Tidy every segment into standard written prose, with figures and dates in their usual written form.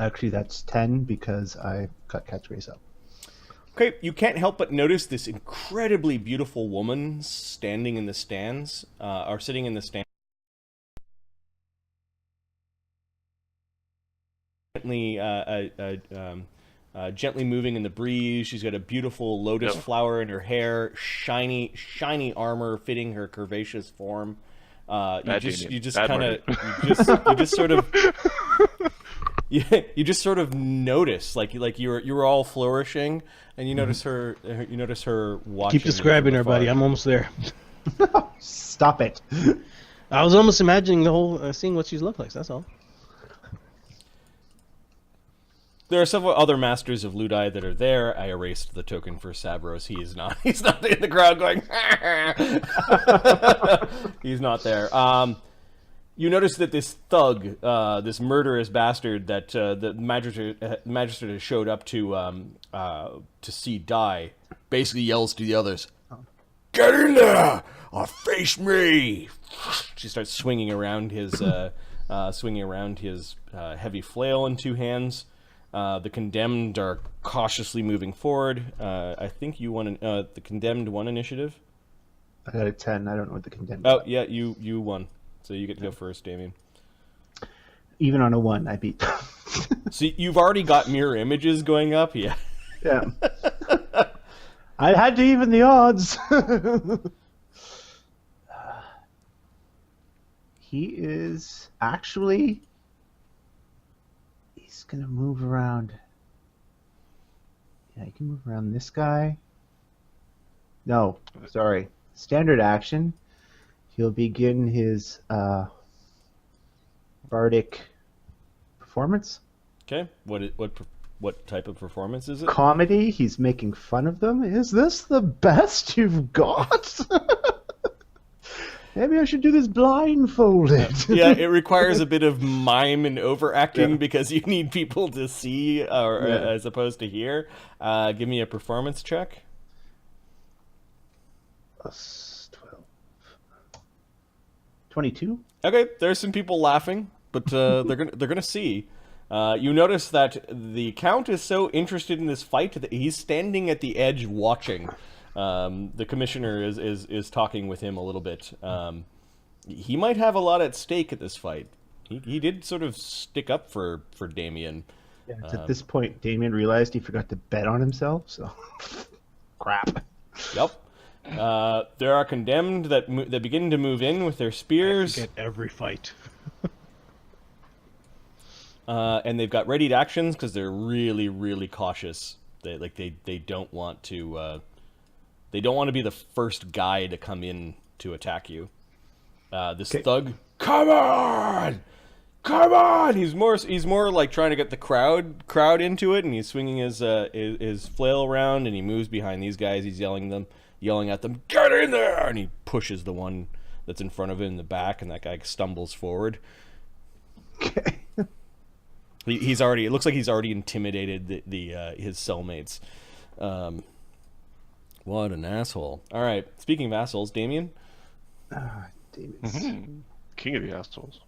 Actually, that's 10 because I got catchphrase up. Okay, you can't help but notice this incredibly beautiful woman standing in the stands, or sitting in the stands, gently moving in the breeze. She's got a beautiful lotus flower in her hair, shiny armor fitting her curvaceous form. You just sort of notice, like you were all flourishing, and you notice her. You notice her watching. Keep describing her, buddy. I'm almost there. Stop it. I was almost imagining the whole, seeing what she looked like. That's all. There are several other masters of Ludai that are there. I erased the token for Sabros. He's not in the crowd going. He's not there. You notice that this thug, this murderous bastard that the magistrate has showed up to see die, basically yells to the others, "Get in there! Or face me!" She starts swinging around his heavy flail in two hands. The condemned are cautiously moving forward. I think you won. The condemned won initiative. I got a 10. I don't know what the condemned. Oh yeah, you won. So you get to go first, Damian. Even on a 1, I beat. So you've already got mirror images going up, yeah. Yeah. I had to even the odds. He is actually. He's gonna move around. Yeah, he can move around this guy. No, sorry. Standard action. He'll begin his bardic performance. Okay. What type of performance is it? Comedy. He's making fun of them. Is this the best you've got? Maybe I should do this blindfolded. Yeah, it requires a bit of mime and overacting because you need people to see as opposed to hear. Give me a performance check. Plus 12. 22. Okay, there's some people laughing, but they're gonna see. You notice that the Count is so interested in this fight that he's standing at the edge watching. The commissioner is talking with him a little bit. He might have a lot at stake at this fight. He did sort of stick up for Damian. Yeah, at this point, Damian realized he forgot to bet on himself, so... Crap. Yep. There are condemned that begin to move in with their spears. I forget every fight. And they've got readied actions because they're really, really cautious. They don't want to... They don't want to be the first guy to come in to attack you. This thug, come on! He's more like trying to get the crowd into it, and he's swinging his flail around, and he moves behind these guys. He's yelling at them, get in there! And he pushes the one that's in front of him in the back, and that guy stumbles forward. Okay. It looks like he's already intimidated his cellmates. What an asshole. All right. Speaking of assholes, Damian? Damian. King of the assholes.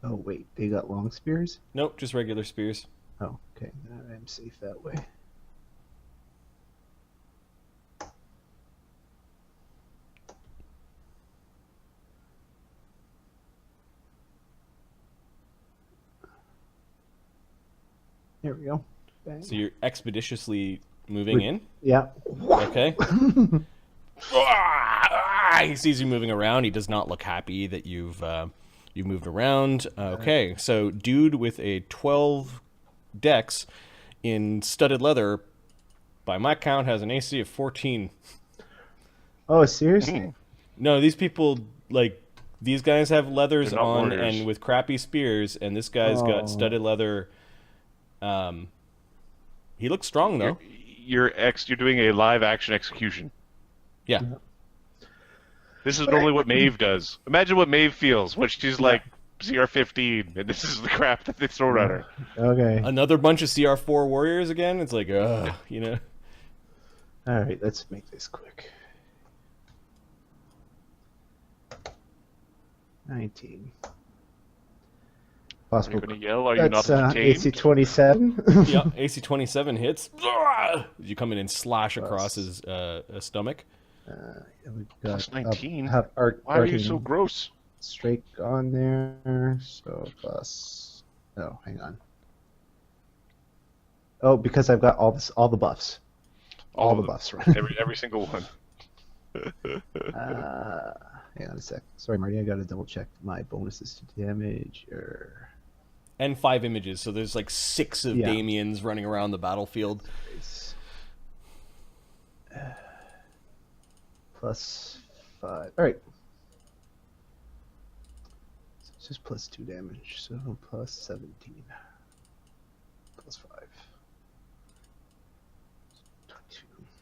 Oh, wait. They got long spears? Nope, just regular spears. Oh, okay. I'm safe that way. There we go. Bang. So you're expeditiously moving in? Yeah. Okay. He sees you moving around. He does not look happy that you've moved around. Okay, so dude with a 12 dex in studded leather, by my count, has an AC of 14. Oh, seriously? No, these people, these guys have leathers on warriors. and with crappy spears, and this guy's got studded leather. He looks strong though. You're doing a live action execution. Yeah. This is normally what Maeve does. Imagine what Maeve feels when she's like CR15, and this is the crap that they throw at her. Okay. Another bunch of CR4 warriors again. It's like, you know. All right, let's make this quick. 19. Are Possible. you going to yell? Are you not That's entertained? AC 27. Yeah, AC 27 hits. You come in and slash across his stomach. We've Plus got 19? Why Why are you so gross? Straight on there. So plus. Oh, hang on. Oh, because I've got all the buffs. All the buffs. Right. Every single one. Hang on a sec. Sorry, Marty. I gotta double check my bonuses to damage. And 5 images, so there's like 6 of Damians running around the battlefield. Plus 5. All right. So it's just plus 2 damage. So plus 17. Plus 5.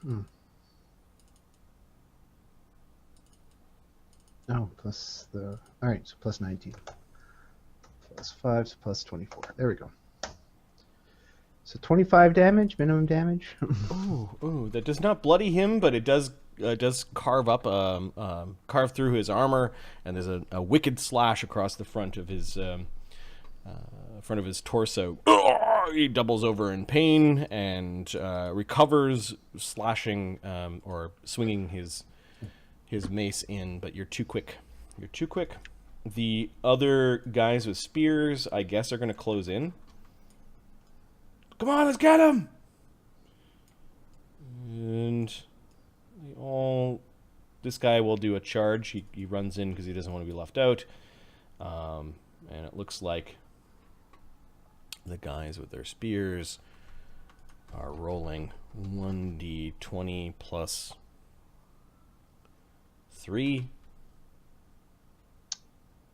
22. Oh, plus the... Alright, so plus 19. Plus 5, so plus 24. There we go. So 25 damage, minimum damage. Ooh, that does not bloody him, but it does carve up, carve through his armor, and there's a wicked slash across the front of his torso. He doubles over in pain and recovers, slashing or swinging his mace in, but you're too quick. You're too quick. The other guys with spears, I guess, are going to close in. Come on, let's get him! And this guy will do a charge. He runs in because he doesn't want to be left out. And it looks like the guys with their spears are rolling 1d20 plus 3.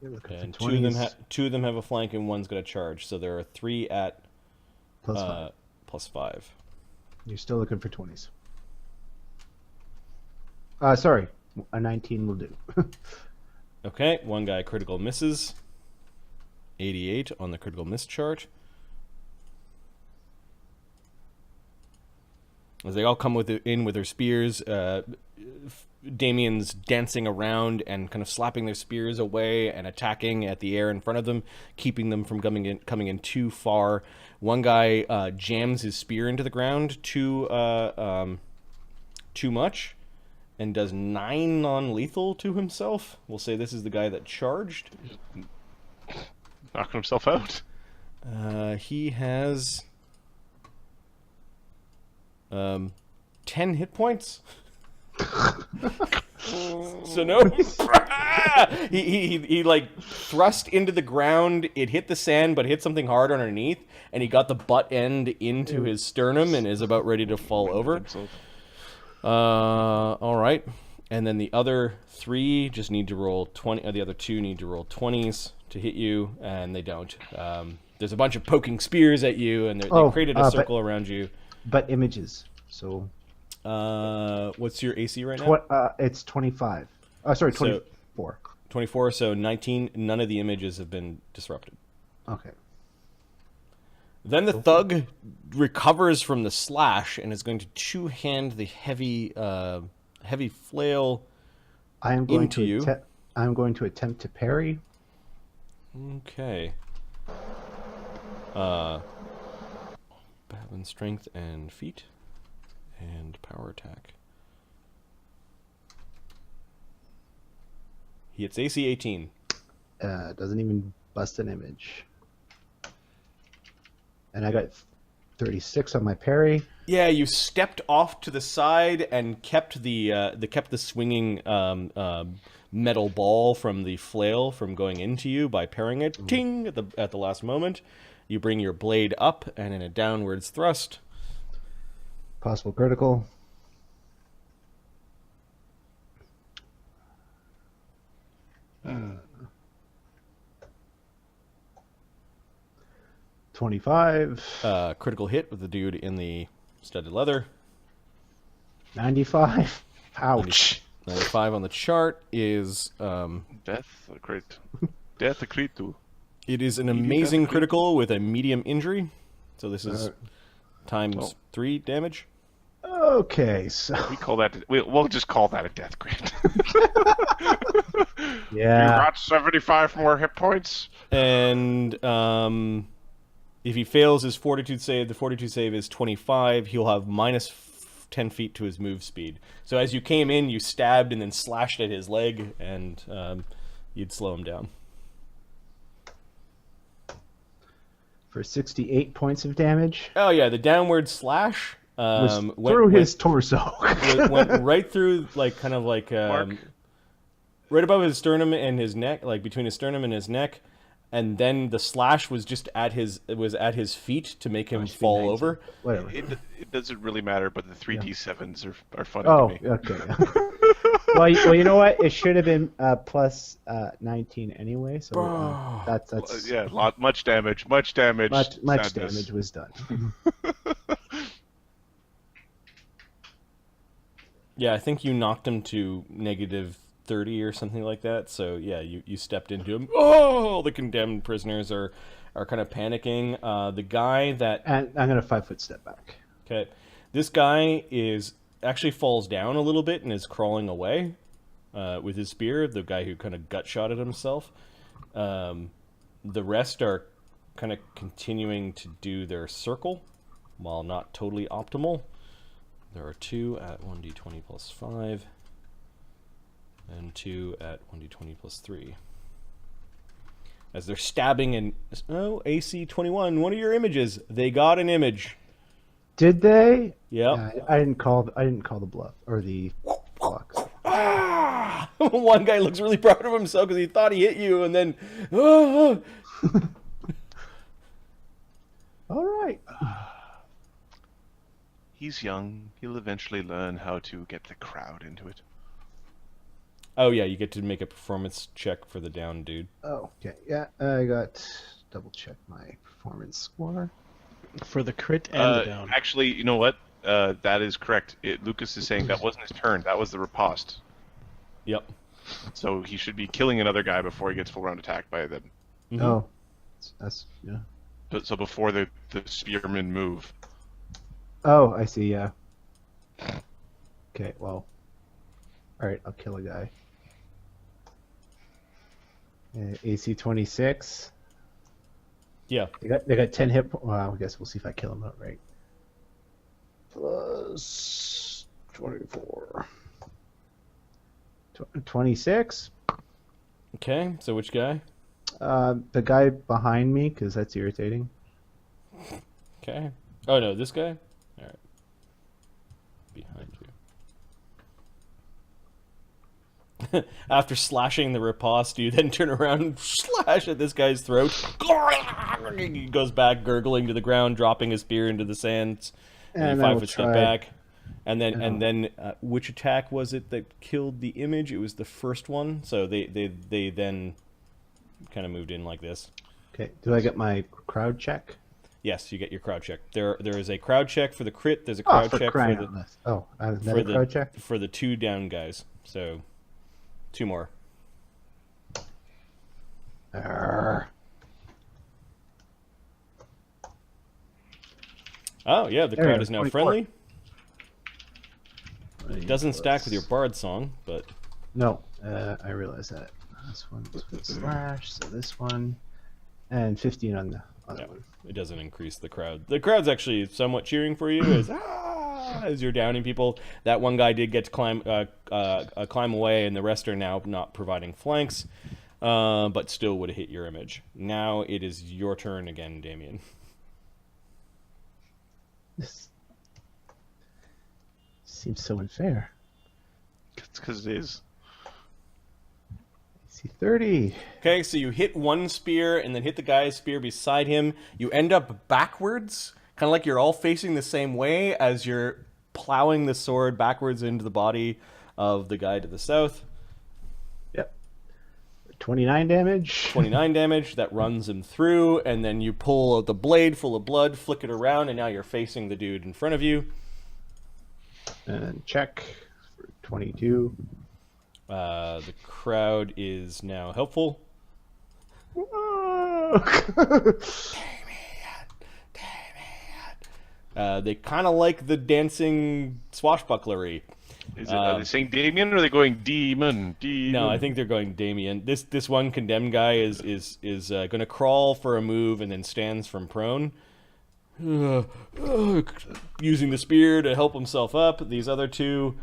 And two of them have a flank and one's got a charge. So there are 3 at plus 5. You're still looking for 20s. Sorry, a 19 will do. Okay, one guy critical misses. 88 on the critical miss chart. As they all come in with their spears, Damian's dancing around and kind of slapping their spears away and attacking at the air in front of them, keeping them from coming in too far. One guy jams his spear into the ground too much and does 9 non-lethal to himself. We'll say this is the guy that charged. Knocking himself out. He has 10 hit points. So no, he like thrust into the ground. It hit the sand, but hit something hard underneath, and he got the butt end into his sternum and is about ready to fall over. All right, and then the other 3 just need to roll 20. The other 2 need to roll 20s to hit you, and they don't. There's a bunch of poking spears at you, and they created a circle around you. But images, so. What's your AC right now? It's 25. Sorry, 24. 24, so 19. None of the images have been disrupted. Okay. Then the thug recovers from the slash and is going to two-hand the heavy flail into you. I'm going to attempt to parry. Okay. Balance strength and feet. And power attack. He hits AC 18. Doesn't even bust an image. And I got 36 on my parry. Yeah, you stepped off to the side and kept the swinging metal ball from the flail from going into you by parrying it. Ting at the last moment. You bring your blade up and in a downwards thrust. Possible critical. Uh, 25. Critical hit with the dude in the studded leather. 95. Ouch. 95 on the chart is Death critical. It is an amazing critical with a medium injury. So this is times 3 damage. Okay, so we'll just call that a death crit. Yeah. You got 75 more hit points. And if he fails his fortitude save, the fortitude save is 25. He'll have minus 10 feet to his move speed. So as you came in, you stabbed and then slashed at his leg, and you'd slow him down. For 68 points of damage. Oh yeah, the downward slash Was through his torso. went right through, like, kind of like Mark? right above his sternum and his neck, like between his sternum and his neck, and then the slash was just at his feet to make him fall 19. over. Whatever. It doesn't really matter, but the 3d7s are funny Oh, to me. okay. well, you know what? It should have been plus 19 anyway. So that's Yeah, much damage. Much damage. much sadness. damage was done. Yeah, I think you knocked him to negative 30 or something like that. So yeah, you stepped into him. Oh, the condemned prisoners are kind of panicking. The guy that And I'm gonna 5-foot step back. Okay. This guy actually falls down a little bit and is crawling away with his spear, the guy who kind of gut shot at himself. The rest are kind of continuing to do their circle, while not totally optimal. There are 2 at 1d20 plus 5, and 2 at 1d20 plus 3. As they're stabbing and... Oh, AC 21, one of your images. They got an image. Did they? Yep. I didn't call the bluff or the box. Ah! One guy looks really proud of himself because he thought he hit you, and then... Ah! All right. He's young. He'll eventually learn how to get the crowd into it. Oh, yeah, you get to make a performance check for the down dude. Oh, okay. Yeah, I got double check my performance score. For the crit and the down. Actually, you know what? That is correct. Lucas is saying that wasn't his turn. That was the riposte. Yep. So he should be killing another guy before he gets full round attacked by them. Mhm. Oh, that's yeah. So before the spearmen move. Oh, I see. Yeah. Okay. Well. All right. I'll kill a guy. AC 26. Yeah. They got 10 hit. Well, I guess we'll see if I kill him outright. Plus 24. 26. Okay, so which guy? The guy behind me, because that's irritating. Okay. Oh, no, this guy? All right. Behind you. After slashing the riposte, you then turn around and slash at this guy's throat. He goes back, gurgling to the ground, dropping his spear into the sands. And you I will 5-foot step try- back. And then which attack was it that killed the image? It was the first one. So they then kind of moved in like this. Okay. Do I get my crowd check? Yes, you get your crowd check. There is a crowd check for the crit. There's a Oh, crowd for check crying for out the loud. Oh, another crowd check? for the 2 down guys. So 2 more. Arrgh. Oh yeah, the There we crowd go, is now 24. friendly. It doesn't stack with your bard song, but No, I realize that. This one slash, so this one, and 15 on the other no, one. it doesn't increase the crowd. The crowd's actually somewhat cheering for you as you're downing people. That one guy did get to climb away, and the rest are now not providing flanks, but still would have hit your image. Now it is your turn again, Damian. This seems so unfair. It's because it is. AC 30. Okay, so you hit one spear and then hit the guy's spear beside him. You end up backwards, kind of like you're all facing the same way as you're plowing the sword backwards into the body of the guy to the south. Yep. 29 damage. 29 damage, that runs him through, and then you pull out the blade full of blood, flick it around, and now you're facing the dude in front of you. And check for 22. The crowd is now helpful. They kind of like the dancing swashbucklery. Are they saying Damian or are they going demon? No, I think they're going Damian. This one condemned guy is going to crawl for a move and then stands from prone, using the spear to help himself up. These other two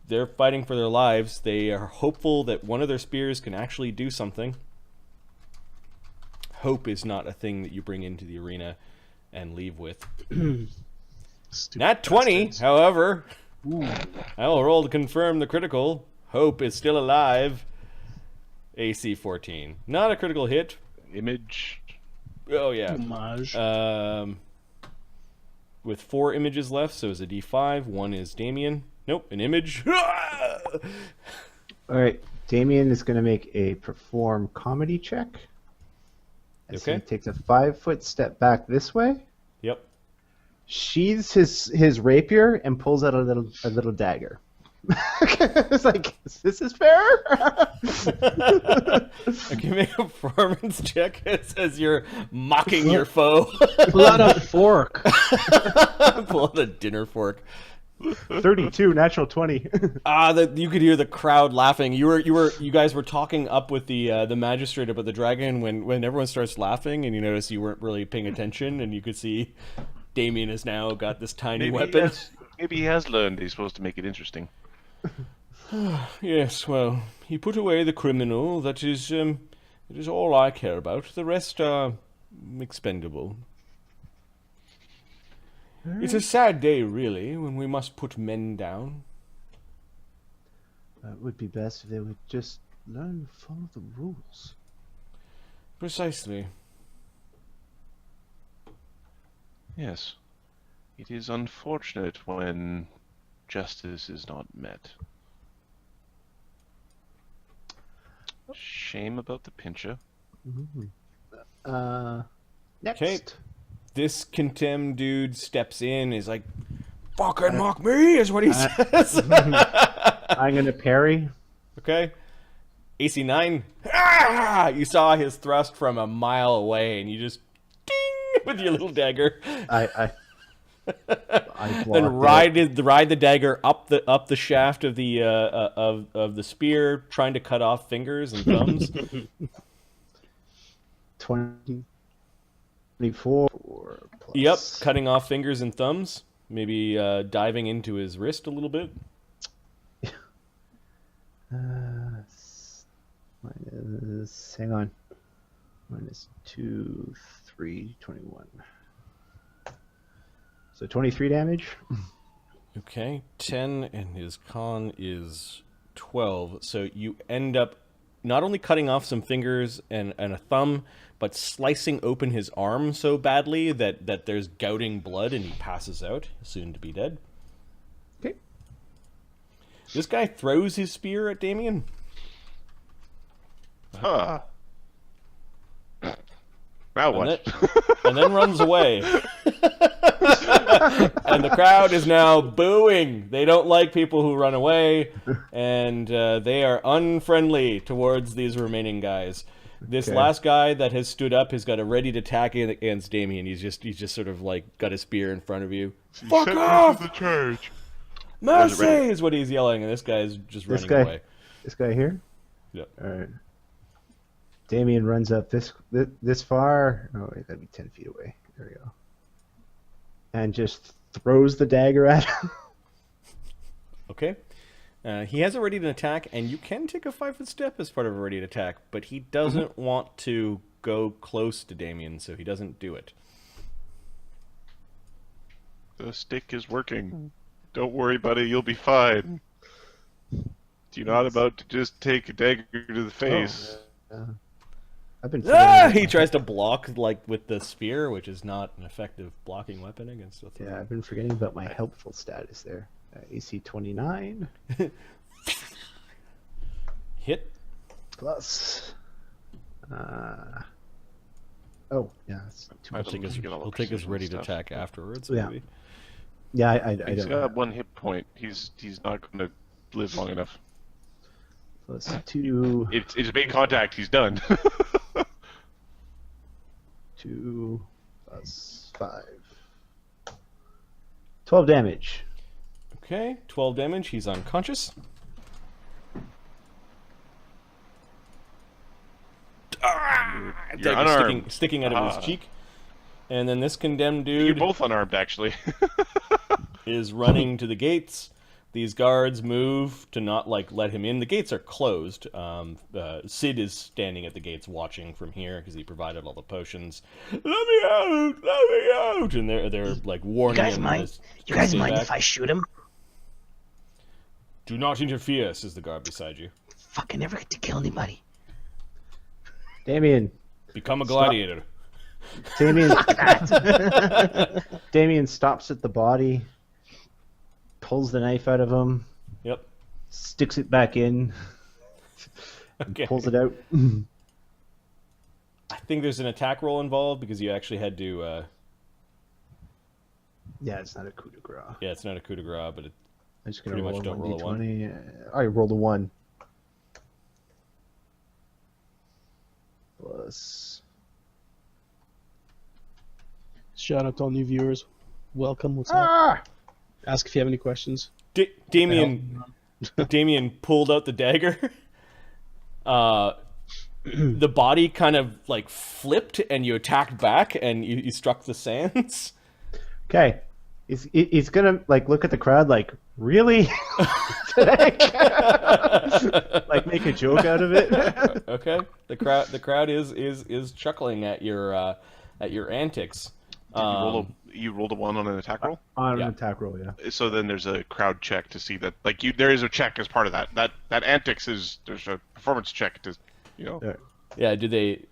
they're fighting for their lives. They are hopeful that one of their spears can actually do something. Hope is not a thing that you bring into the arena and leave with. Nat 20, bastards. However. Ooh. I will roll to confirm the critical. Hope is still alive. AC 14. Not a critical hit. Image. Oh, yeah. Homage. With 4 images left, so it's a D5. 1 is Damian. Nope, an image. Alright, Damian is going to make a perform comedy check. Okay. He takes a 5-foot step back this way. Yep. Sheathes his rapier and pulls out a little dagger. It's like, this is fair. Okay, make a performance check as you're mocking your foe. Pull out a fork. Pull out a dinner fork. 32, natural 20. You could hear the crowd laughing. You guys were talking up with the magistrate about the dragon when everyone starts laughing, and you notice you weren't really paying attention, and you could see Damian has now got this tiny weapon. Maybe he has learned he's supposed to make it interesting. Yes, well, he put away the criminal. That is all I care about. The rest are expendable. It's a sad day, really, when we must put men down. It would be best if they would just learn to follow the rules. Precisely. Yes. It is unfortunate when justice is not met. Shame about the pincher. Mm-hmm. Next. Okay. This contemned dude steps in, is like, fucking mock me, is what he says. I'm going to parry. Okay. AC 9. Ah! You saw his thrust from a mile away, and you just ding with your little dagger. I then ride the dagger up the shaft of the spear, trying to cut off fingers and thumbs. 24 plus. Yep, cutting off fingers and thumbs. Maybe diving into his wrist a little bit. Minus, hang on. Minus 2, 3, 21. So 23 damage. Okay, 10, and his con is 12. So you end up not only cutting off some fingers and a thumb, but slicing open his arm so badly that there's gouting blood and he passes out, soon to be dead. Okay. This guy throws his spear at Damian. Huh. Now what? And then runs away. And the crowd is now booing. They don't like people who run away, and they are unfriendly towards these remaining guys. This last guy that has stood up has got a ready to attack against Damian. He's just sort of like got a spear in front of you. Fuck off! The charge. Mercy is what he's yelling, and this guy is just running away. This guy here? Yep. All right. Damian runs up this far. Oh wait, that'd be 10 feet away. There we go. And just throws the dagger at him. Okay. He has a ready to attack, and you can take a 5-foot step as part of a ready to attack, but he doesn't want to go close to Damian, so he doesn't do it. The stick is working. Don't worry, buddy. You'll be fine. You're not about to just take a dagger to the face. I've been. He tries to block with the spear, which is not an effective blocking weapon against a throw. Yeah, I've been forgetting about my helpful status there. AC 29. Hit. Plus. Oh, yeah. That's too much. He'll take his ready to attack afterwards. Yeah. Maybe. Yeah, I He's don't. got 1 hit point. He's not going to live long enough. Plus 2. It's made contact. He's done. 2 plus 5. 12 damage. Okay, 12 damage. He's unconscious. You're Dagger unarmed. sticking out of his cheek. And then this condemned You're dude both unarmed, actually. is running to the gates. These guards move to not let him in. The gates are closed. Sid is standing at the gates watching from here because he provided all the potions. Let me out! Let me out! And they're warning him. You guys mind if I shoot him? Do not interfere, says the guard beside you. Fuck, I never get to kill anybody. Damian. Become a gladiator. Damian. Damian stops at the body, pulls the knife out of him. Yep. Sticks it back in. Okay. Pulls it out. I think there's an attack roll involved because you actually had to. Yeah, it's not a coup de grace. Yeah, it's not a coup de grace, but I'm just gonna pretty roll much don't roll a 1d20. I rolled a 1. Plus. Shout out to all new viewers. Welcome. What's up? Ah! Ask if you have any questions. Damian pulled out the dagger. The body kind of flipped, and you attacked back, and you struck the sands. Okay. He's gonna look at the crowd really? Make a joke out of it. Okay. The crowd is chuckling at your antics. You rolled a 1 on an attack roll? On an attack roll, yeah. So then there's a crowd check to see that there is a check as part of that. That antics there's a performance check to Yeah, do they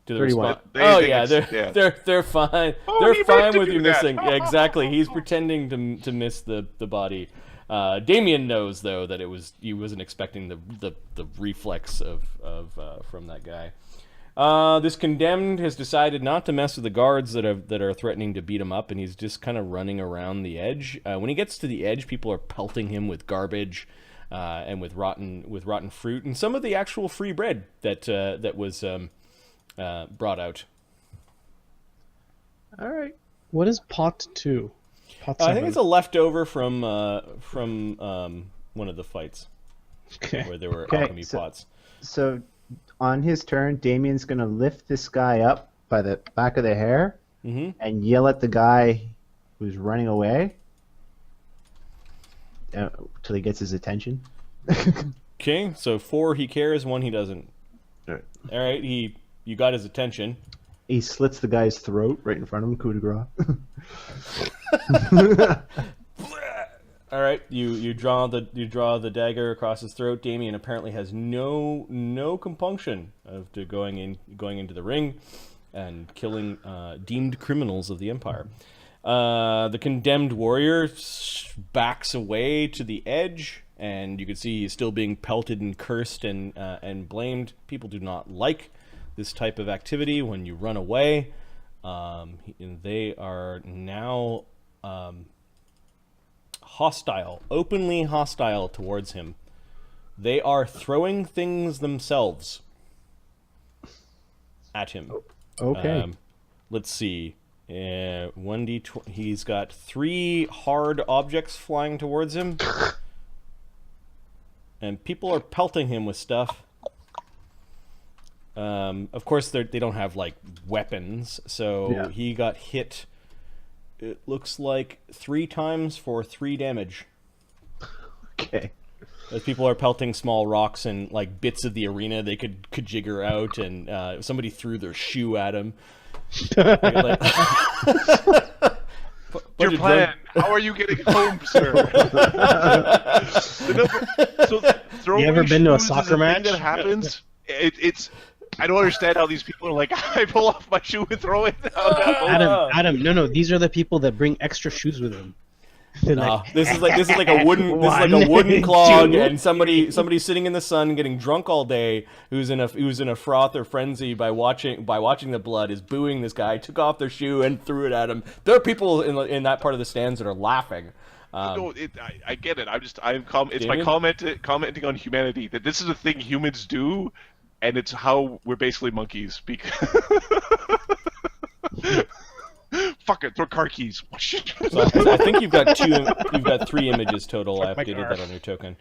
31. respond? They're fine. Oh, They're he fine meant to with you do that. missing. Yeah, exactly. He's pretending to miss the body. Damian knows though that he wasn't expecting the reflex of from that guy. This condemned has decided not to mess with the guards that are threatening to beat him up, and he's just kind of running around the edge. When he gets to the edge, people are pelting him with garbage and with rotten fruit and some of the actual free bread that was brought out. All right. What is pot 2? Pot I 7? think it's a leftover from one of the fights Okay. where there were Okay, alchemy pots. So, on his turn, Damian's gonna lift this guy up by the back of the hair and yell at the guy who's running away till he gets his attention. Okay, so 4 he cares, 1 he doesn't. All right. All right, you got his attention. He slits the guy's throat right in front of him, coup de grace. All right, you draw the dagger across his throat. Damian apparently has no compunction of going into the ring and killing deemed criminals of the Empire. The condemned warrior backs away to the edge, and you can see he's still being pelted and cursed and blamed. People do not like this type of activity when you run away. And they are now hostile, openly hostile towards him. They are throwing things themselves at him. Okay. Let's see. 1d20. He's got 3 hard objects flying towards him. And people are pelting him with stuff. Of course, they don't have weapons, so he got hit. It looks like 3 times for 3 damage. Okay. As people are pelting small rocks and bits of the arena they could jigger out, and somebody threw their shoe at him. Your plan. How are you getting home, sir? You ever been to a soccer match? That happens. It's. I don't understand how these people are like, I pull off my shoe and throw it down. Adam, no, these are the people that bring extra shoes with them. This is like a wooden clog, and somebody sitting in the sun getting drunk all day, who's in a froth or frenzy by watching the blood, is booing this guy, took off their shoe and threw it at him. There are people in that part of the stands that are laughing. No, I get it. It's my commenting on humanity, that this is a thing humans do, and it's how we're basically monkeys. Because fuck it, throw car keys. So I think you've got 3 images total. I updated that on your token.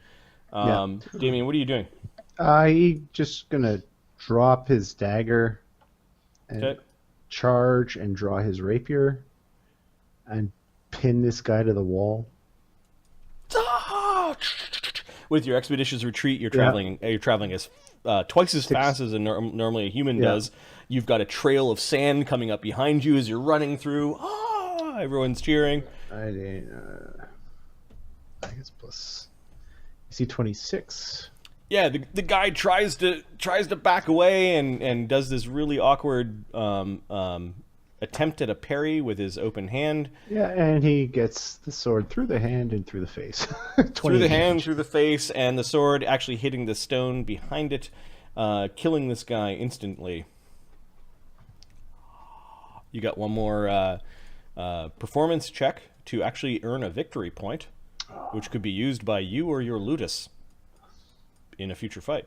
Damian, what are you doing? He just gonna drop his dagger and charge and draw his rapier and pin this guy to the wall. With your expeditious retreat, you're traveling. You're traveling as twice as fast as normally a human does. You've got a trail of sand coming up behind you as you're running through. Everyone's cheering. I guess plus. You see 26. Yeah, the guy tries to back away and does this really awkward attempt at a parry with his open hand. Yeah, and he gets the sword through the hand and through the face. Through the hand, through the face, and the sword actually hitting the stone behind it, killing this guy instantly. You got one more performance check to actually earn a victory point, which could be used by you or your Ludus in a future fight.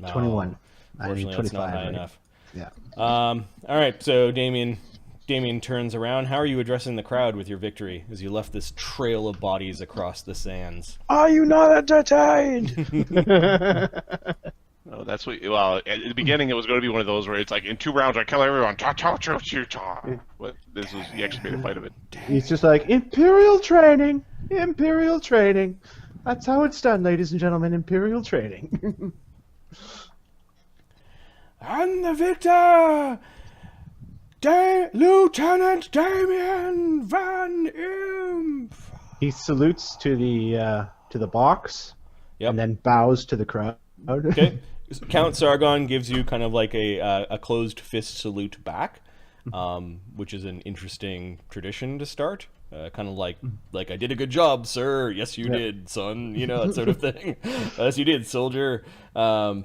21. Unfortunately, that's not high enough. Yeah. All right, so Damian turns around. How are you addressing the crowd with your victory as you left this trail of bodies across the sands? Are you not entertained? No, that's what. Well, at the beginning, it was going to be one of those where it's like in 2 rounds, I kill everyone. Ta ta ta ta ta. What? This was he actually made a fight of it. He's just like Imperial training. That's how it's done, ladies and gentlemen. Imperial training. And the victor, Lieutenant Damian Van Imp. He salutes to the box, Yep. and then bows to the crowd. Okay. Count Czargon gives you kind of like a closed fist salute back, which is an interesting tradition to start. Kind of like I did a good job, sir. Yes, you did, son. You know, that sort of thing. Yes, you did, soldier. All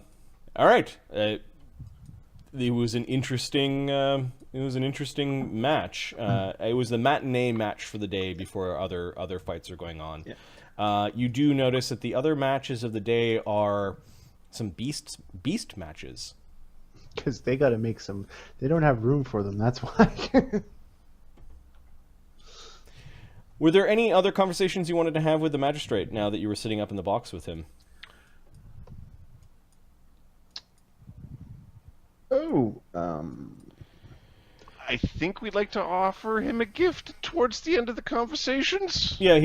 right. It was an interesting match. It was the matinee match for the day before other fights are going on. Yeah. You do notice that the other matches of the day are some beast matches. Because they got to make some. They don't have room for them. That's why. Were there any other conversations you wanted to have with the magistrate now that you were sitting up in the box with him? I think we'd like to offer him a gift towards the end of the conversations. Yeah,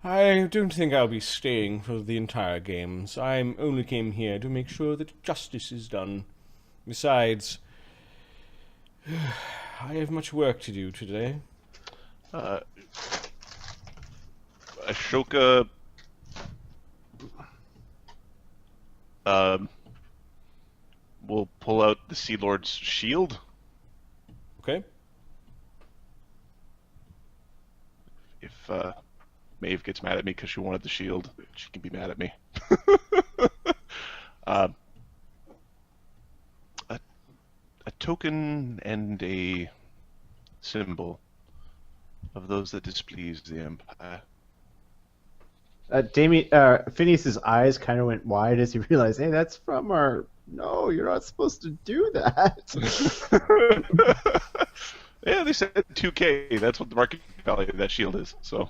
I don't think I'll be staying for the entire games. I only came here to make sure that justice is done. Besides, I have much work to do today. Ashoka will pull out the Sea Lord's shield. Okay. If Maeve gets mad at me because she wanted the shield, she can be mad at me. A token and a symbol of those that displease the Empire. Phineas's eyes kind of went wide as he realized, hey, that's from our... No, you're not supposed to do that. Yeah, they said 2K. That's what the market value of that shield is. So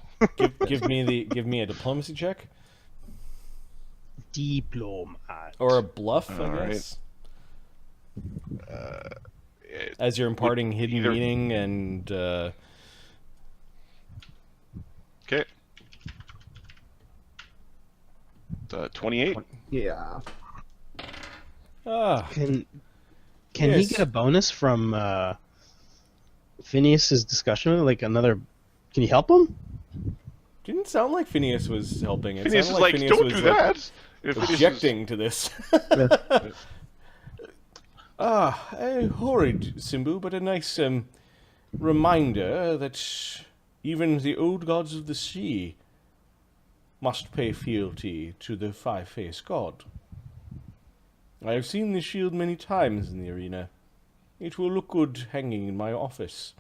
give me a diplomacy check Diplomat. or a bluff, I All guess. As you're imparting hidden meaning and. Okay. 28. Yeah. Can Yes. he get a bonus from Phineas's discussion? Like another? Can you help him? Didn't sound like Phineas was helping. It Phineas is sounded like, Phineas don't was do like, that. If Phineas objecting to this. A horrid Simbu, but a nice reminder that even the old gods of the sea must pay fealty to the five-faced god. I have seen this shield many times in the arena. It will look good hanging in my office.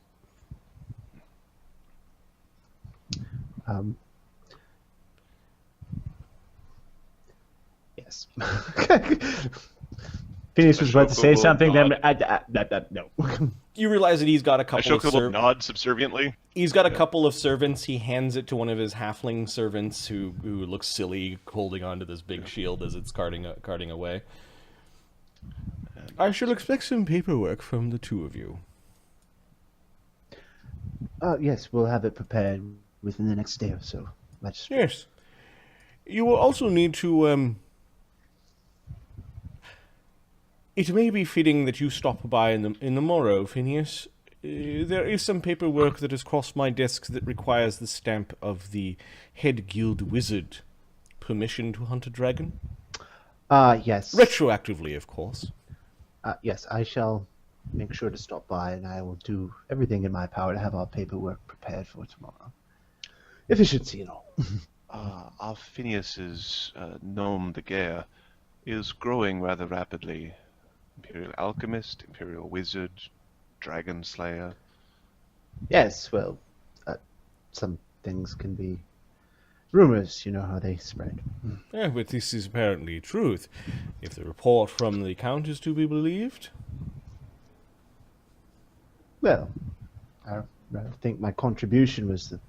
Yes. Phineas was about to say Ashoka will something, then nod. no. You realize that he's got a couple of Ashoka will nod subserviently. He's got a couple of servants. He hands it to one of his halfling servants who looks silly holding onto this big shield as it's carting away. I shall expect some paperwork from the two of you. Yes, we'll have it prepared within the next day or so, Magistrate. Yes. You will also need to, It may be fitting that you stop by in the morrow, Phineas. There is some paperwork that has crossed my desk that requires the stamp of the head guild wizard. Permission to hunt a dragon? Yes. Retroactively, of course. Yes, I shall make sure to stop by, and I will do everything in my power to have our paperwork prepared for tomorrow. Efficiency and all. Our Phineas's gnome, the Gaia, is growing rather rapidly. Imperial alchemist, imperial wizard, dragon slayer. Yes, well, some things can be rumors, you know how they spread. Yeah, but this is apparently truth. If the report from the Count is to be believed. Well, I rather think my contribution was the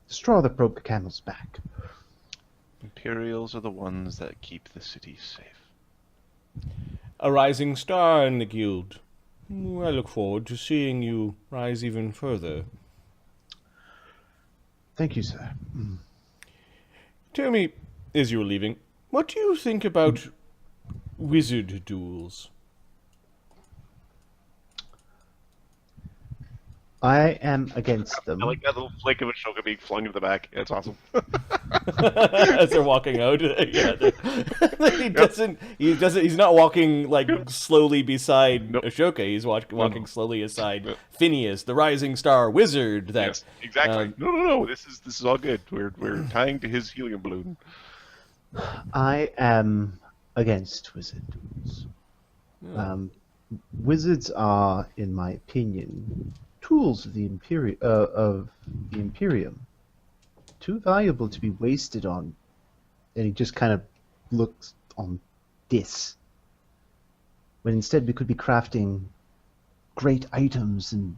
straw that broke the camel's back. Imperials are the ones that keep the city safe. A rising star in the guild. I look forward to seeing you rise even further. Thank you, sir. Tell me, as you are leaving, what do you think about wizard duels? I am against them. I like that little flick of Ashoka being flung into the back. Yeah, it's awesome. As they're walking out, yeah, he's not walking like slowly beside Ashoka. He's walking slowly aside Phineas, the rising star wizard. That yes, exactly. No. This is all good. We're tying to his helium balloon. I am against wizard duels. Yeah. Wizards are, in my opinion, tools of the Imperium. Too valuable to be wasted on. And he just kind of looks on this. When instead we could be crafting great items and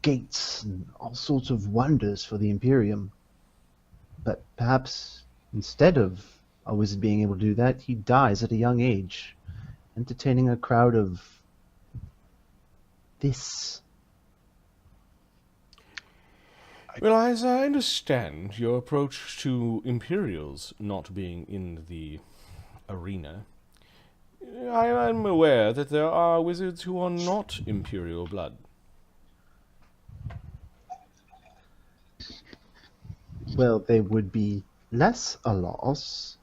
gates and all sorts of wonders for the Imperium. But perhaps instead of a wizard being able to do that, he dies at a young age, entertaining a crowd of this. Well, as I understand your approach to Imperials not being in the arena, I am aware that there are wizards who are not Imperial blood. Well, they would be less a loss.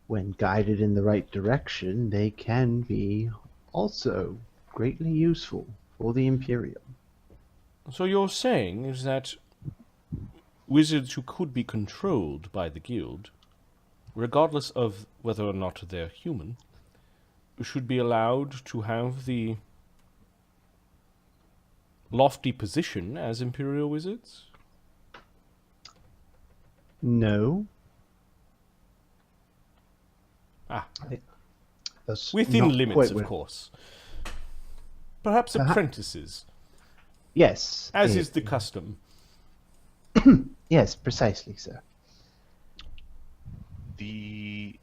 When guided in the right direction, they can be also greatly useful for the Imperium. So you're saying is that wizards who could be controlled by the guild, regardless of whether or not they're human, should be allowed to have the lofty position as Imperial wizards? No. That's Within not limits, quite of where- course. Perhaps apprentices, Yes. as is the custom. Yes, precisely, sir. The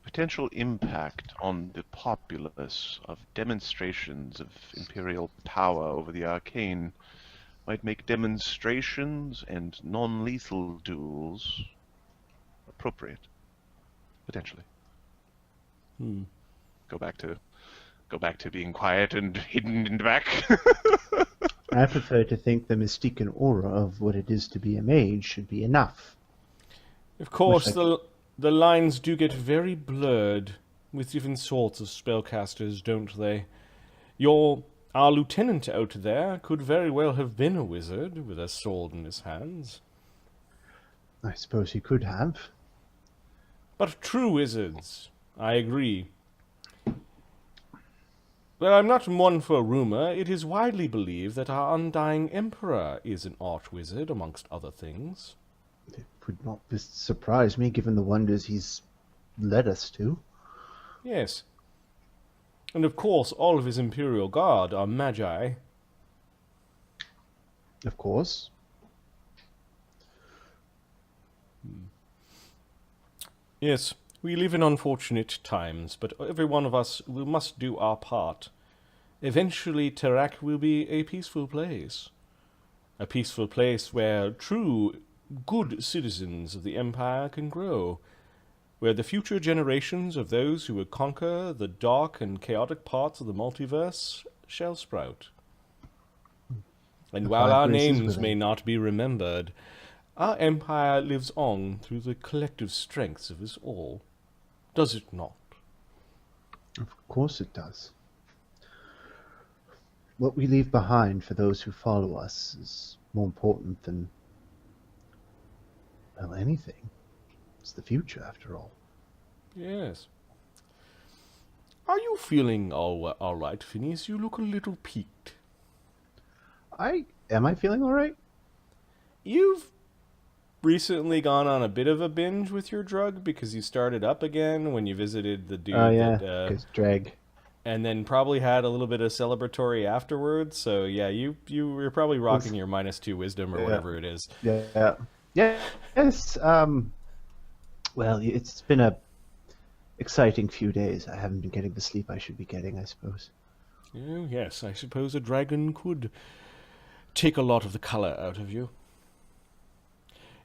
potential impact on the populace of demonstrations of imperial power over the arcane might make demonstrations and non-lethal duels appropriate, potentially. Go back to being quiet and hidden in the back. I prefer to think the mystique and aura of what it is to be a mage should be enough. Of course, Much the lines do get very blurred with different sorts of spellcasters, don't they? Our lieutenant out there could very well have been a wizard with a sword in his hands. I suppose he could have. But true wizards, I agree. But I'm not one for rumor. It is widely believed that our undying emperor is an arch-wizard, amongst other things. It would not surprise me, given the wonders he's led us to. Yes. And of course, all of his Imperial Guard are Magi. Of course. Yes, we live in unfortunate times, but every one of us must do our part. Eventually, Tarak will be a peaceful place. A peaceful place where true, good citizens of the Empire can grow. Where the future generations of those who would conquer the dark and chaotic parts of the multiverse shall sprout. And while our names may not be remembered, our empire lives on through the collective strengths of us all. Does it not? Of course it does. What we leave behind for those who follow us is more important than, well, anything. It's the future, after all. Yes. Are you feeling all right, Phineas? You look a little peaked. Am I feeling all right? You've recently gone on a bit of a binge with your drug because you started up again when you visited the dude. Oh yeah, because drag. And then probably had a little bit of celebratory afterwards. So yeah, you're probably rocking your -2 wisdom or whatever it is. Yeah. Yes. Well, it's been a exciting few days. I haven't been getting the sleep I should be getting, I suppose. Oh, yes, I suppose a dragon could take a lot of the color out of you.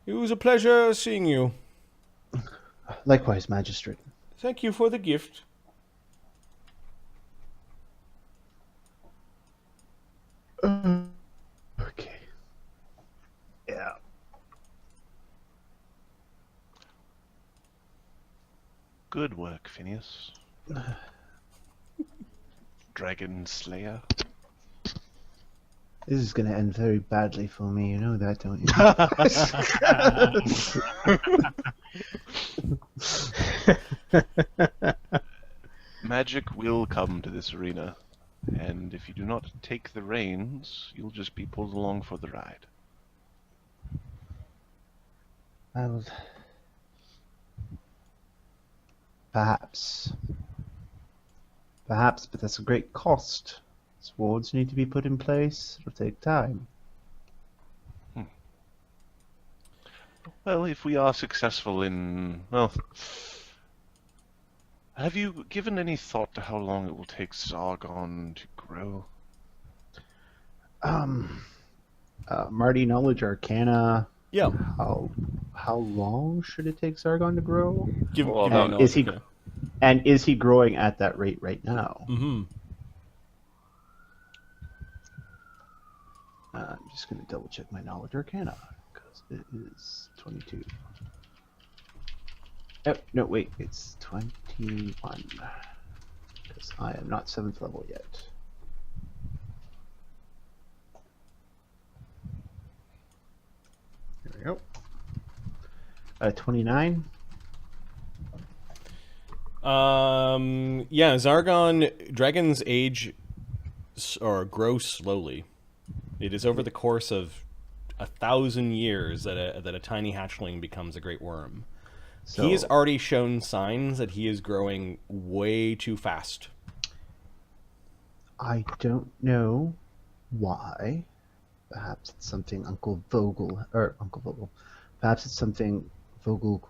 It was a pleasure seeing you. Likewise, Magistrate. Thank you for the gift. Okay. Yeah. Good work, Phineas. Dragon Slayer. This is going to end very badly for me. You know that, don't you? Magic will come to this arena, and if you do not take the reins, you'll just be pulled along for the ride. Well, perhaps, but that's a great cost. Swords need to be put in place. It'll take time. Well, if we are successful in... Well, have you given any thought to how long it will take Czargon to grow? Marty, knowledge arcana. Yeah. How long should it take Czargon to grow? Give me And knowledge, is okay. is he growing at that rate right now? Mm-hmm. I'm just going to double check my knowledge arcana because it is 22. Oh, no, wait, it's 21 because I am not 7th level yet. There we go. 29. Yeah, Czargon dragons age or grow slowly. It is over the course of 1,000 years that a tiny hatchling becomes a great worm. So, He has already shown signs that he is growing way too fast. I don't know why. Perhaps it's something Uncle Vogel. Perhaps it's something Vogel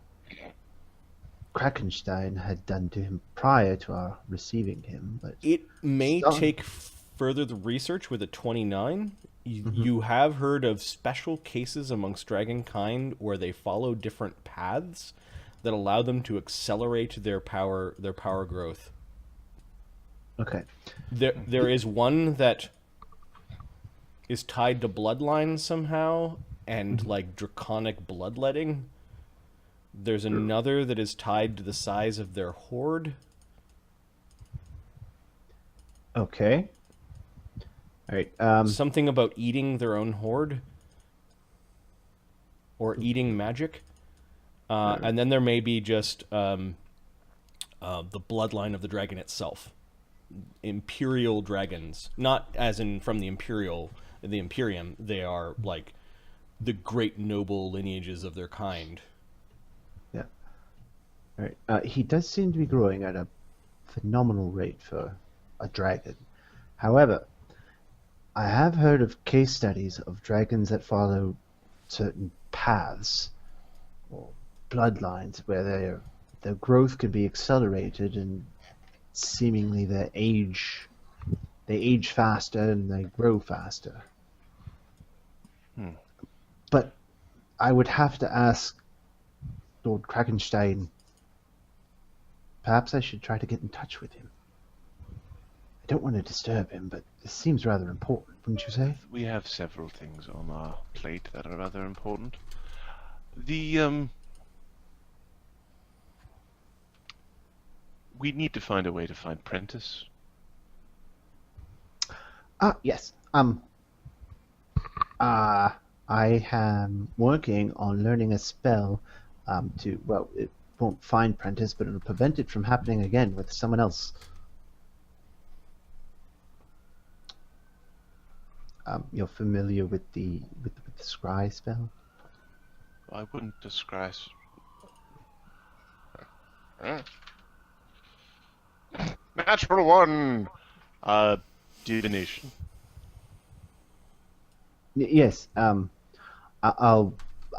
Krakenstein had done to him prior to our receiving him. But It may take further research with a 29. You have heard of special cases amongst dragonkind where they follow different paths that allow them to accelerate their power growth. okay. There is one that is tied to bloodlines somehow and like draconic bloodletting. There's another that is tied to the size of their horde. Okay. All right. Something about eating their own horde or eating magic. And then there may be just the bloodline of the dragon itself. Imperial dragons. Not as in from the Imperium. They are like the great noble lineages of their kind. Yeah. All right. He does seem to be growing at a phenomenal rate for a dragon. However, I have heard of case studies of dragons that follow certain paths or bloodlines where their growth could be accelerated and seemingly they age faster and they grow faster. But I would have to ask Lord Krakenstein. Perhaps I should try to get in touch with him. I don't want to disturb him, but this seems rather important, wouldn't you say? We have several things on our plate that are rather important. We need to find a way to find Prentice. Yes. I am working on learning a spell it won't find Prentice, but it'll prevent it from happening again with someone else. You're familiar with the scry spell? I wouldn't describe. Natural one. Divination. Yes. I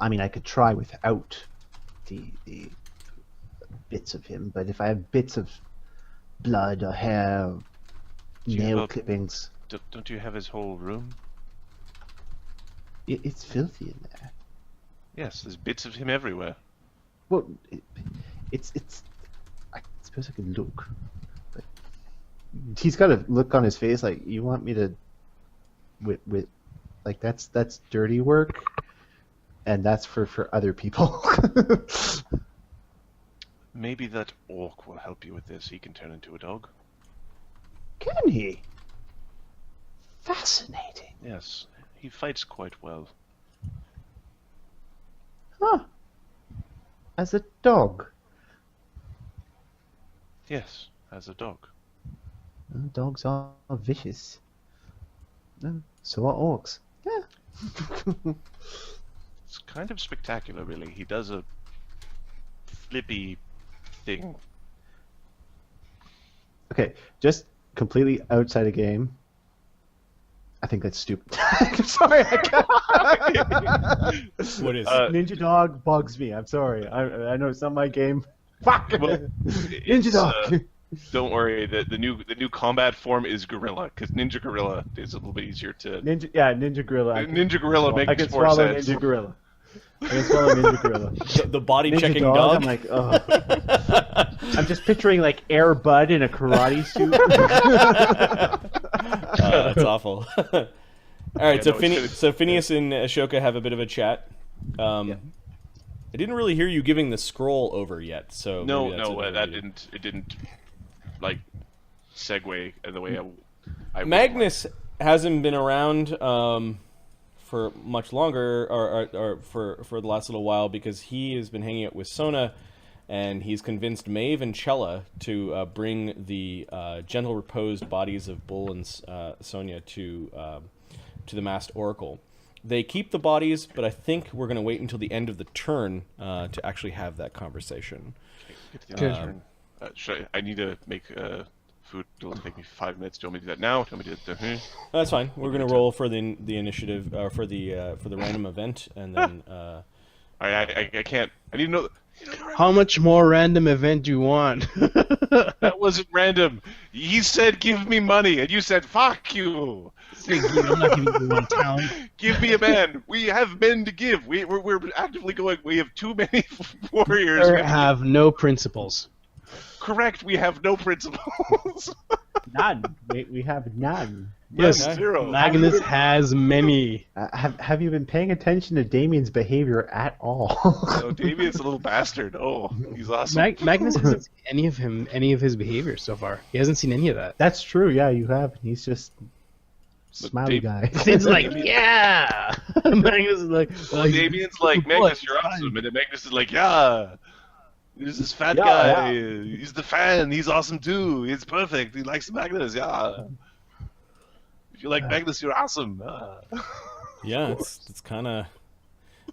mean, I could try without the bits of him, but if I have bits of blood or hair, nail clippings. Don't you have his whole room? It's filthy in there. Yes, there's bits of him everywhere. Well, it's. I suppose I can look, but he's got a look on his face like, you want me to, with like that's dirty work, and that's for other people. Maybe that orc will help you with this. He can turn into a dog. Can he? Fascinating. Yes, he fights quite well. Huh. As a dog. Yes, as a dog. Dogs are vicious. So are orcs. Yeah. It's kind of spectacular, really. He does a flippy thing. Okay, just completely outside of game. I think that's stupid. Sorry, I can't. What is? Ninja Dog bugs me. I'm sorry. I know it's not my game. Fuck. Well, Ninja Dog. Don't worry. The new combat form is Gorilla, because Ninja Gorilla is a little bit easier to. Ninja Gorilla. Ninja Gorilla makes I can more swallow sense. Ninja Gorilla. I can swallow Ninja Gorilla. The body Ninja checking dog, dog. I'm like, oh. I'm just picturing like Air Bud in a karate suit. That's awful. All right, Yeah, so Phineas and Ashoka have a bit of a chat. I didn't really hear you giving the scroll over yet, so No, maybe that's no, another that idea. didn't like segue the way I Magnus hasn't been around for much longer, or for the last little while, because he has been hanging out with Sona, and he's convinced Maeve and Chella to bring the gentle reposed bodies of Bull and Sonia to the masked oracle. They keep the bodies, but I think we're going to wait until the end of the turn to actually have that conversation. I need to make food. It'll take me 5 minutes. Do you want me to do that now? Do you want me to do it? That's fine. We're going to roll for the initiative, for the random event, and then. I can't. I need to know. How much more random event do you want? That wasn't random. He said, "Give me money," and you said, "Fuck you." I'm not giving you one town. Give me a man. We have men to give. We're actively going. We have too many warriors. We have no principles. Correct. We have no principles. None. We have none. Yes, Okay. Zero. Magnus has many. Have you been paying attention to Damian's behavior at all? Oh, Damian's a little bastard. Oh, he's awesome. Magnus hasn't seen any of his behaviors so far. He hasn't seen any of that. That's true. Yeah, you have. He's just smiley Dave- guy. It's like, yeah. Magnus is like, Well, Damian's like, Magnus, you're awesome. And then Magnus is like, yeah. There's this fat Yeah, guy. yeah. He's the fan. He's awesome too. He's perfect. He likes Magnus. Yeah. If you like Magnus, you're awesome. Yeah, it's kind of.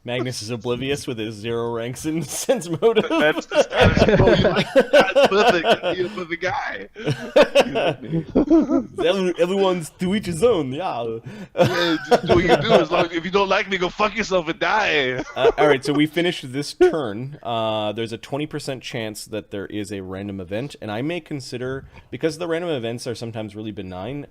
Magnus is oblivious with his 0 ranks in sense motive. That's the status quo. You like that's perfect. You're the guy. Everyone's to each his own, yeah. Yeah, just do what you do. As long as if you don't like me, go fuck yourself and die. All right, so we finished this turn. There's a 20% chance that there is a random event, and I may consider, because the random events are sometimes really benign,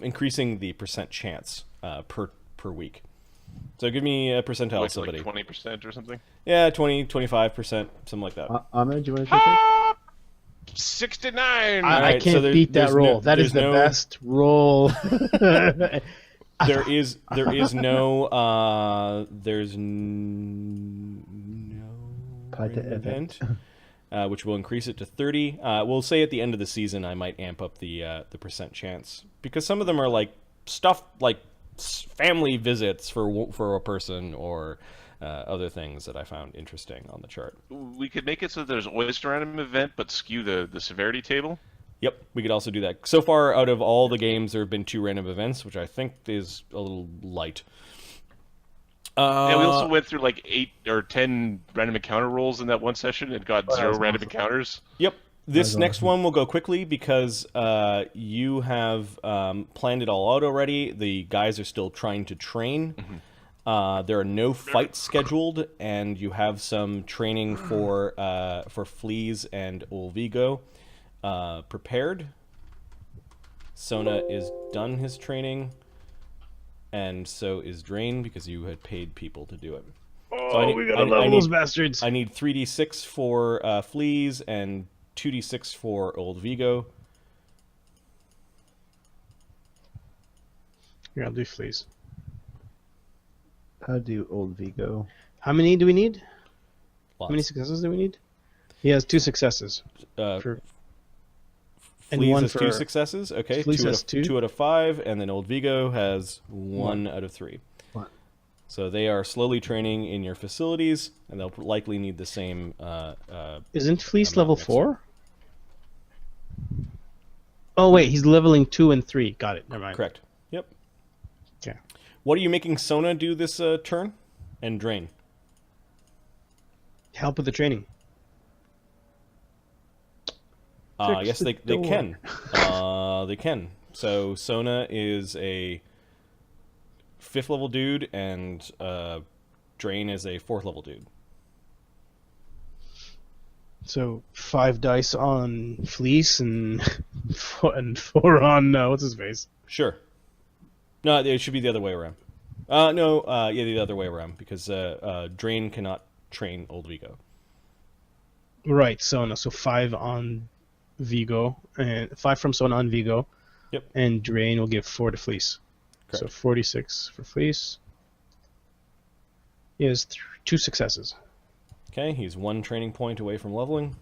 increasing the percent chance per week. So give me a percentile, Like somebody. 20% or something. Yeah, 20, 25%, something like that. Ahmed, do you want to take it? 69. I Right, can't so beat that there's roll. no- That is the there's no- best roll. There is no Pi to random event. which will increase it to 30. We'll say at the end of the season I might amp up the percent chance, because some of them are like stuff like family visits for a person, or other things that I found interesting on the chart. We could make it so there's always a random event, but skew the severity table. Yep, we could also do that. So far, out of all the games, there have been 2 random events, which I think is a little light. Yeah, we also went through like 8 or 10 random encounter rolls in that one session and got 0 random encounters. Yep. This That's next awesome. one will go quickly because you have planned it all out already. The guys are still trying to train. There are no fights scheduled, and you have some training for Fleas and Olvigo prepared. Sona is done his training, and so is Drain, because you had paid people to do it. Oh, we gotta level those bastards. I need 3d6 for Fleas and 2d6 for Old Vigo. Here, I'll do fleas. How do old Vigo? How many do we need? Lots. How many successes do we need? He has 2 successes. For, and Fleas one has for 2 successes. Okay, Fleas 2 has out of, 2 out of 5, and then Old Vigo has 1 out of 3. One. So they are slowly training in your facilities, and they'll likely need the same. Isn't Fleece amount level next 4? Oh wait, he's leveling 2 and 3. Got it. Never mind. Correct. Yep. Okay. What are you making Sona do this turn? And Drain. Help with the training. Fix Yes, the they door. can. They can. So Sona is a 5th level dude, and Drain is a 4th level dude. So 5 dice on Fleece and 4 on what's his face? Sure. No, it should be the other way around. Yeah, the other way around, because Drain cannot train Old Vigo. Right, Sona. So 5 on Vigo, and 5 from Sona on Vigo. Yep. And Drain will give 4 to Fleece. Correct. So 46 for Fleece. He has 2 successes. Okay, he's 1 training point away from leveling,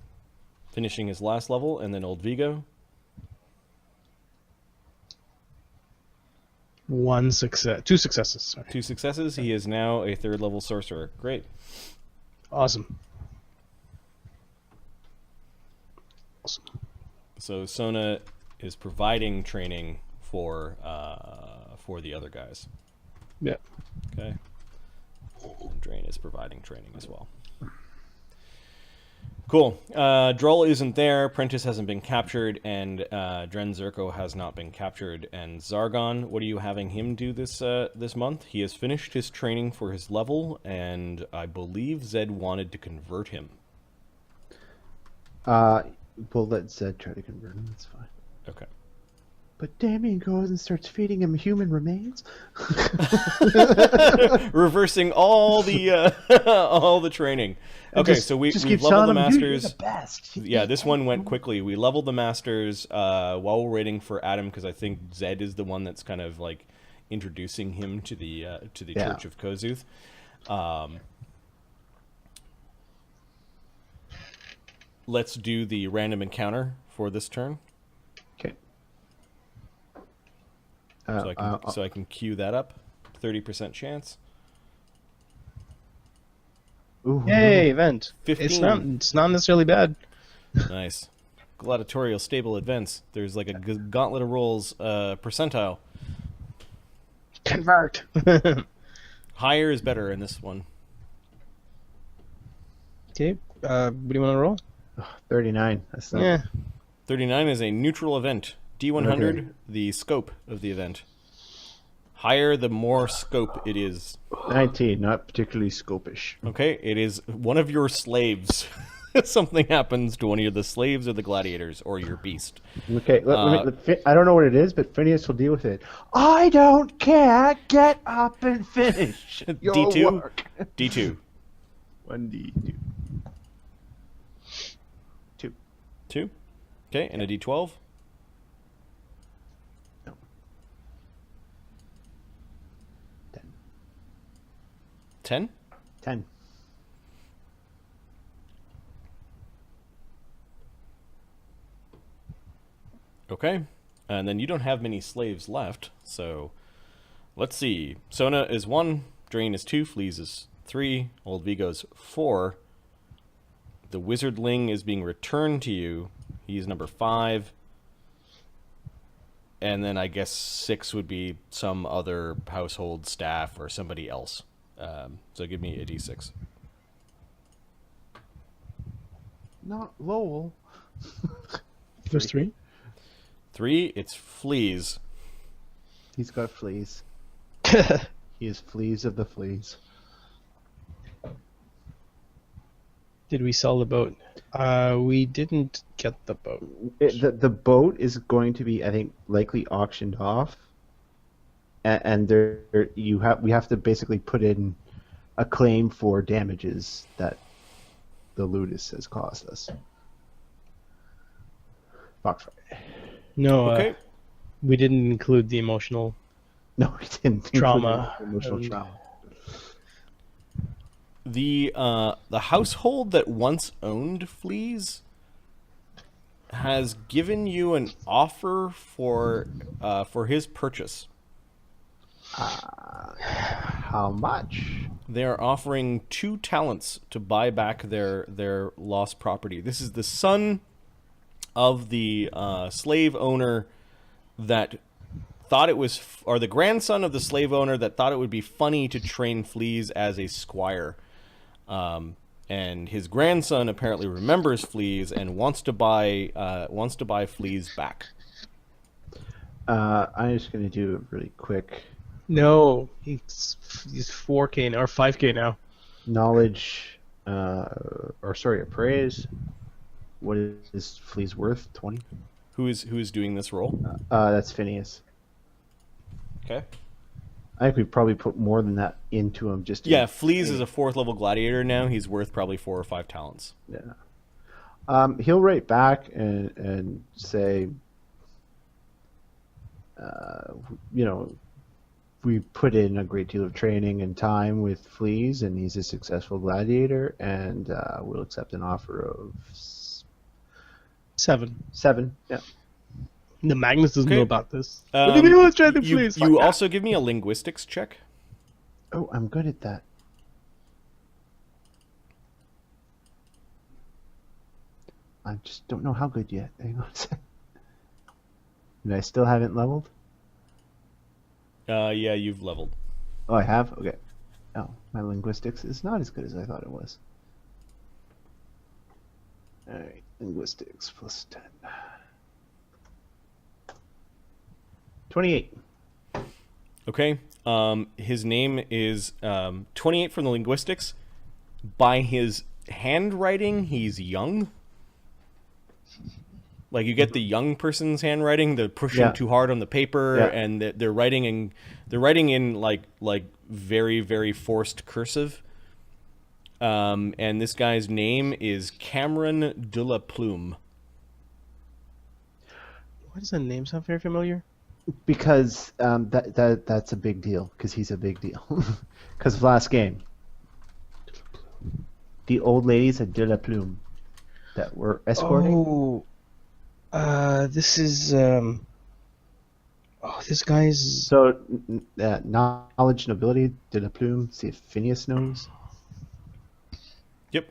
finishing his last level, and then Old Vigo. 2 successes. Sorry. 2 successes. He is now a 3rd level sorcerer. Great. Awesome. So Sona is providing training for the other guys. Yeah. Okay. And Drain is providing training as well. Cool. Droll isn't there. Prentice hasn't been captured, and Dren Zerko has not been captured. And Czargon, what are you having him do this month? He has finished his training for his level, and I believe Zed wanted to convert him. We'll let Zed try to convert him. That's fine. Okay. But Damian goes and starts feeding him human remains. Reversing all the all the training. Okay, so we just we've keep leveled the telling him, "Dude, you're masters. the best." Yeah, this one went quickly. We leveled the masters while we're waiting for Adam, because I think Zed is the one that's kind of like introducing him to the Yeah. Church of Kossuth. Let's do the random encounter for this turn, Okay. so I can queue that up. 30% chance. Ooh, Yay, event. 15. It's not necessarily bad. Nice. gladiatorial stable events. There's like a gauntlet of rolls percentile. Convert. Higher is better in this one. Okay. What do you want to roll? 39. That's not... Yeah. 39 is a neutral event. D100, Okay. the scope of the event. Higher, the more scope it is. 19, not particularly scopish. Okay, it is one of your slaves. Something happens to one of the slaves or the gladiators or your beast. Okay, I don't know what it is, but Phineas will deal with it. I don't care. Get up and finish your D2? work. D2. 1D2. 2. 2. Okay, and a D12. No. 10. 10. 10. Okay, and then you don't have many slaves left, so let's see. Sona is 1, Drain is 2, Fleas is 3, Old Vigo's 4. The Wizardling is being returned to you. He's number 5. And then I guess 6 would be some other household staff or somebody else. So give me a D6. Not Lowell. First 3. 3, it's Fleas. He's got fleas. He is fleas of the fleas. Did we sell the boat? We didn't get the boat. The boat is going to be, I think, likely auctioned off, and we have to basically put in a claim for damages that the Ludus has caused us. Fox Friday. No, Okay. we didn't include the emotional No, we didn't. trauma. Emotional trauma. The household that once owned Fleas has given you an offer for his purchase. How much? They are offering 2 talents to buy back their lost property. This is the son of the slave owner that thought it was, or the grandson of the slave owner that thought it would be funny to train Fleas as a squire. And his grandson apparently remembers Fleas and wants to buy Fleas back. I'm just going to do it really quick. No, he's 4K now, or 5K now. Knowledge, appraise. What is Flea's worth? 20? Who is doing this role? That's Phineas. Okay. I think we probably put more than that into him. Fleas is a 4th level gladiator now. He's worth probably 4 or 5 talents. Yeah. He'll write back and say, we put in a great deal of training and time with Fleas, and he's a successful gladiator, and we'll accept an offer of 7. 7. Yeah. The Magnus doesn't Okay. know about this. Look at me, let's try the Fleas. You also give me a linguistics check. Oh, I'm good at that. I just don't know how good yet. Hang on a second. And I still haven't leveled? Yeah, you've leveled. Oh, I have? Okay. Oh, my linguistics is not as good as I thought it was. Alright, linguistics plus 10. 28. Okay. His name is 28 from the linguistics. By his handwriting, he's young. Like you get the young person's handwriting, they're pushing too hard on the paper, and they're writing in like very, very forced cursive. And this guy's name is Cameron de la Plume. Why does that name sound very familiar? Because that's a big deal, because he's a big deal. Because last game, the old ladies at De La Plume that were escorting. This is this guy's. So, knowledge, nobility, De La Plume. See if Phineas knows. Yep.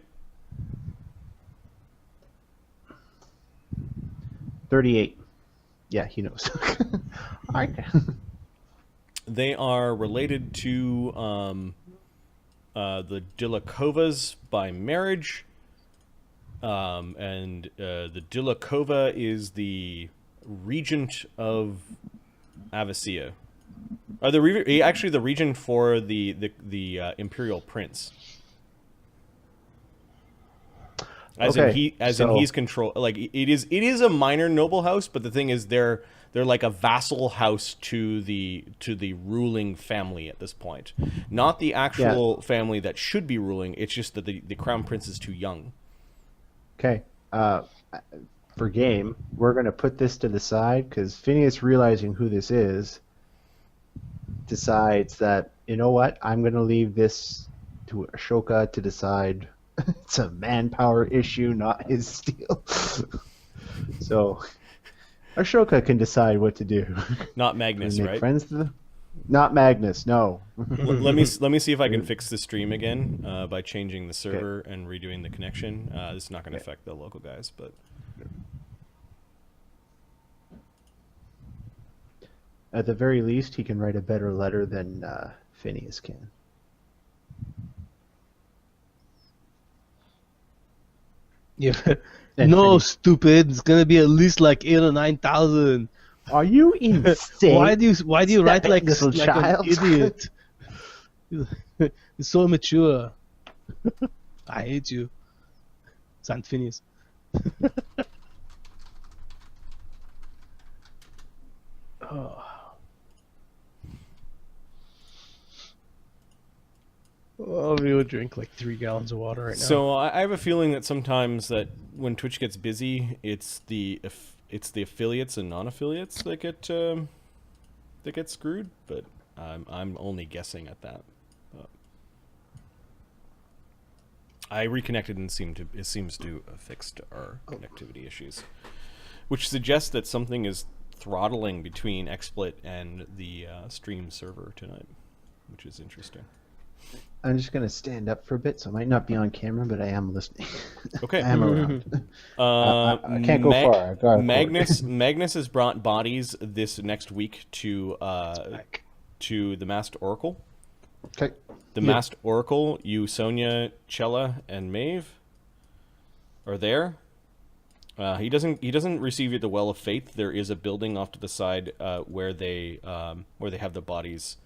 38. Yeah, he knows. All right. They are related to the Dilakovas by marriage. And the Dilakova is the regent of Avicea. Actually the regent for the Imperial Prince. As in he's control, like it is a minor noble house, but the thing is they're like a vassal house to the ruling family at this point. Not the actual family that should be ruling, it's just that the crown prince is too young. Okay. For game, we're going to put this to the side because Phineas, realizing who this is, decides that, you know what, I'm going to leave this to Ashoka to decide. It's a manpower issue, not his steel. So Ashoka can decide what to do. Not Magnus, right? Not Magnus, no. let me see if I can fix the stream again by changing the server and redoing the connection. This is not going to affect the local guys, but at the very least, he can write a better letter than Phineas can. Yeah. No, stupid. It's gonna be at least like 8,000 or 9,000. Are you insane? Why do you write like little child? An idiot? You're so immature. I hate you, Saint Phineas. Oh, we would drink like 3 gallons of water right now. So I have a feeling that sometimes that when Twitch gets busy, it's the affiliates and non-affiliates that get screwed. But I'm only guessing at that. I reconnected and it seems to have fixed our connectivity issues, which suggests that something is throttling between XSplit and the stream server tonight, which is interesting. I'm just going to stand up for a bit, so I might not be on camera, but I am listening. Okay. I am around. I can't go far. Magnus has brought bodies this next week to the Masked Oracle. Okay. The Masked Oracle, you, Sonia, Chella, and Maeve are there. He doesn't receive you at the Well of Faith. There is a building off to the side where they have the bodies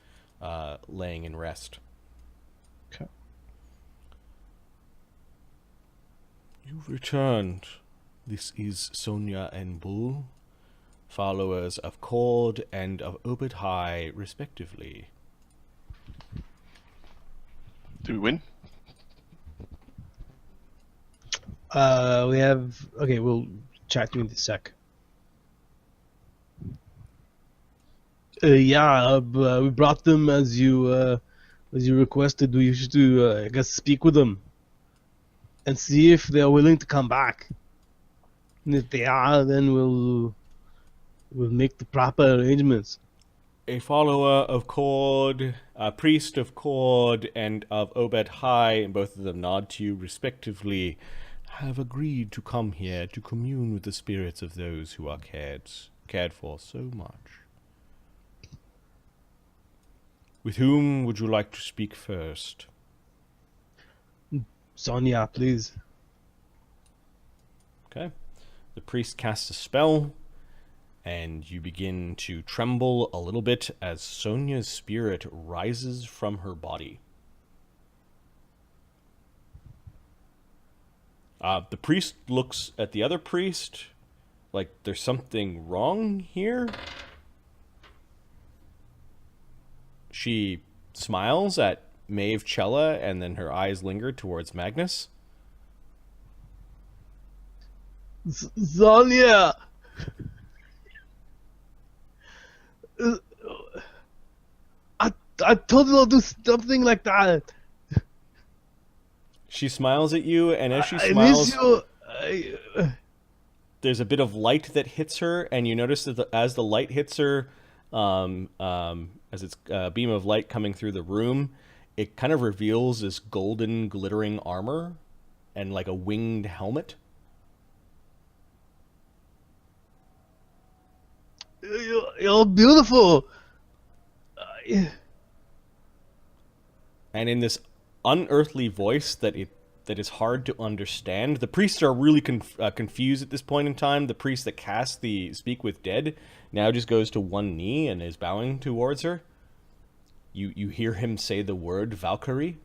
laying in rest. Okay. You've returned. This is Sonia and Bull, followers of Cord and of Obed High, respectively. Do we win? We have... Okay, we'll chat to you in a sec. We brought them as you requested. We used to, I guess, speak with them and see if they're willing to come back. And if they are, then we'll make the proper arrangements. A follower of Cord, a priest of Cord, and of Obed High, and both of them nod to you respectively, have agreed to come here to commune with the spirits of those who are cared for so much. With whom would you like to speak first? Sonia, please. Okay. The priest casts a spell, and you begin to tremble a little bit as Sonia's spirit rises from her body. The priest looks at the other priest like there's something wrong here. She smiles at Maeve, Chella, and then her eyes linger towards Magnus. Sonia! I told you not to do something like that. She smiles at you, and as she smiles, there's a bit of light that hits her, and you notice that as the light hits her, as it's a beam of light coming through the room, it kind of reveals this golden glittering armor and like a winged helmet. You're beautiful. Yeah. And in this unearthly voice that is hard to understand, the priests are really confused at this point in time. The priest that cast the Speak with Dead now just goes to one knee and is bowing towards her. You hear him say the word Valkyrie.